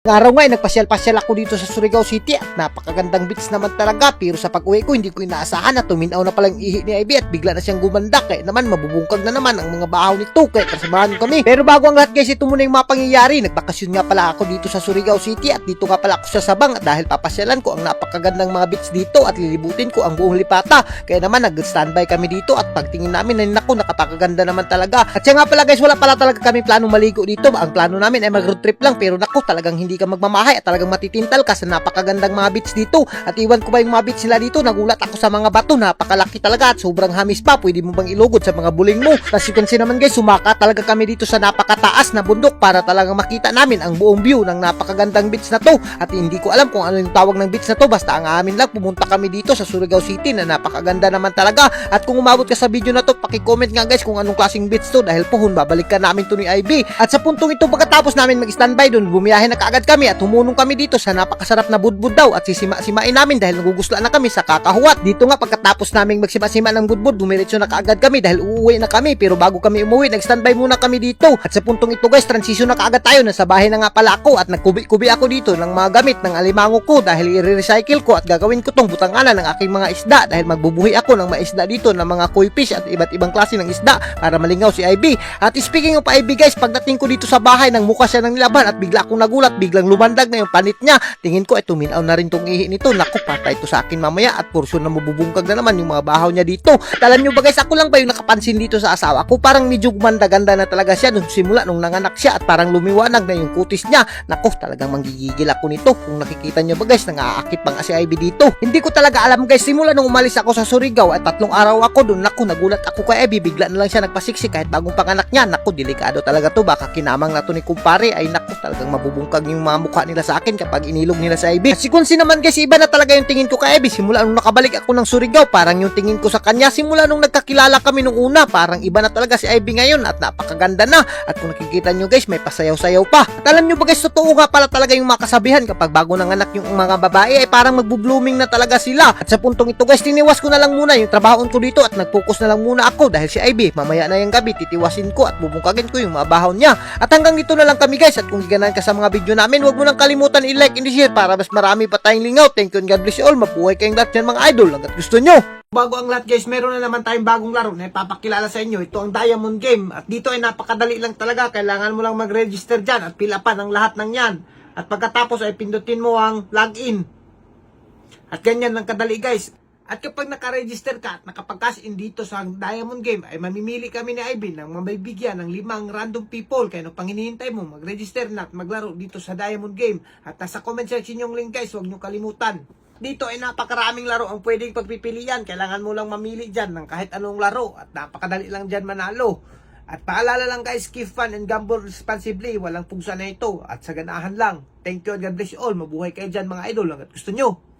Araw nga ay nagpasyal-pasyal ako dito sa Surigao City at napakagandang beach naman talaga, pero sa pag-uwi ko hindi ko inaasahan na tuminaw na palang ihi ni Ivy at bigla na siyang gumanda, kaya naman mabubungkag na naman ang mga bahaw nito, kaya kasamahan kami. Pero bago ang lahat guys, ito muna yung mga pangyayari. Nagbakasyon nga pala ako dito sa Surigao City at dito nga pala ako sa Sabang dahil papasyalan ko ang napakagandang mga beach dito at lilibutin ko ang buong Lipata, kaya naman nag-standby kami dito at pagtingin namin ay naku, nakapakaganda naman talaga. At siya nga pala guys, wala pala talaga kami planong maligo dito. Ang plano namin ay mag-road trip lang, pero naku, talagang hindi ka magmamahay at talagang matitintal ka sa napakagandang mga beach dito. At iwan ko ba yung mga beach nila dito, nagulat ako sa mga bato, napakalaki talaga at sobrang hamis pa, pwede mo bang ilugod sa mga buling mo. As you can see naman guys, sumaka talaga kami dito sa napakataas na bundok para talagang makita namin ang buong view ng napakagandang beach na to. At hindi ko alam kung ano yung tawag ng beach na to, basta ang amin lang, pumunta kami dito sa Surigao City na napakaganda naman talaga. At kung umabot ka sa video na to, paki-comment nga guys kung anong klaseng beach to, dahil pohon babalikan namin to ni Ivy. At sa puntong ito, pagkatapos namin mag-standby doon, bumiyahe na kaagad kami at humunong kami dito sa napakasarap na budbud daw at sisima-simain namin dahil nagugusla na kami sa kakahuat. Dito nga pagkatapos naming magsima-sima ng budbud, dumiretso na kaagad kami dahil uuwi na kami, pero bago kami umuwi, nag-standby muna kami dito. At sa puntong ito guys, transition na kaagad tayo, nasa bahay na nga pala ako at nagkubi-kubi ako dito ng mga gamit ng alimango ko dahil i-recycle ko at gagawin ko tong butanganan ng aking mga isda dahil magbubuhi ako ng mga isda dito ng mga koi fish at iba't ibang klase ng isda para malingaw si Ivy. At speaking of Ivy guys, pagdating ko dito sa bahay, nang mukha siya ng nilaban at bigla akong nagulat, biglang lumandag na yung panit niya. Tingin ko ay tuminaw na rin tong ihi nito. Naku, patay ito sa akin mamaya at porsyon na mabubungkag na naman yung mga bahaw niya dito. Alam nyo ba guys, ako lang ba yung nakapansin dito sa asawa ko? Parang medyo gumanda-ganda na talaga siya nung simula nung nanganak siya at parang lumiwanag na yung kutis niya. Naku, talagang manggigigil ako nito. Kung nakikita nyo ba guys, nangaakit pang si Ivy dito. Hindi ko talaga alam guys, simula nung umalis ako sa Surigao at 3 araw ako doon, naku, nagulat ako kay Ivy, bigla na lang siya nagpasiksik kahit bagong panganak niya. Naku, delikado talaga to, baka kinamang na to ni kumpare. Ay naku, talagang mabubungkag yung mga mukha nila sa akin kapag inilog nila sa Ivy. At si Kunsi naman guys, iba na talaga yung tingin ko kay Ivy. Simula nung nakabalik ako ng Surigao, parang yung tingin ko sa kanya simula nung nagkakilala kami nung una, parang iba na talaga si Ivy ngayon at napakaganda na. At kung nakikita nyo guys, may pasayaw-sayaw pa. At alam nyo ba guys, totoo nga pala talaga yung mga kasabihan, kapag bago nanganak yung mga babae ay parang magbo-blooming na talaga sila. At sa puntong ito guys, tiniwas ko na lang muna yung trabahoon ko dito at nag-focus na lang muna ako dahil si Ivy, mamaya na yung gabi, titiwasin ko at bubungkagin ko yung mga bahaw niya. At hanggang dito na lang kami guys, at kung ganahan ka sa mga video namin, huwag mo nang kalimutan i-like and share para mas marami pa tayong lingaw. Thank you and God bless you all. Mabuhay kayong lahat dyan mga idol hanggat gusto nyo. Bago ang lahat guys, meron na naman tayong bagong laro na ipapakilala sa inyo. Ito ang Diamond Game at dito ay napakadali lang talaga. Kailangan mo lang mag-register dyan at fill upan ang lahat ng yan. At pagkatapos ay pindutin mo ang login. At ganyan lang kadali guys. At kapag naka-register ka at nakapag-cash in dito sa Diamond Game, ay mamimili kami ni Ivy ng mabibigyan ng 5 random people. Kaya nung panghinihintay mo, mag-register na at maglaro dito sa Diamond Game. At nasa comment section yung link guys, huwag nyo kalimutan. Dito ay napakaraming laro ang pwedeng pagpipilian. Kailangan mo lang mamili dyan ng kahit anong laro at napakadali lang dyan manalo. At paalala lang guys, keep fun and gamble responsibly. Walang pugsa na ito at sa ganahan lang. Thank you and God bless you all. Mabuhay kayo dyan mga idol hanggat gusto nyo.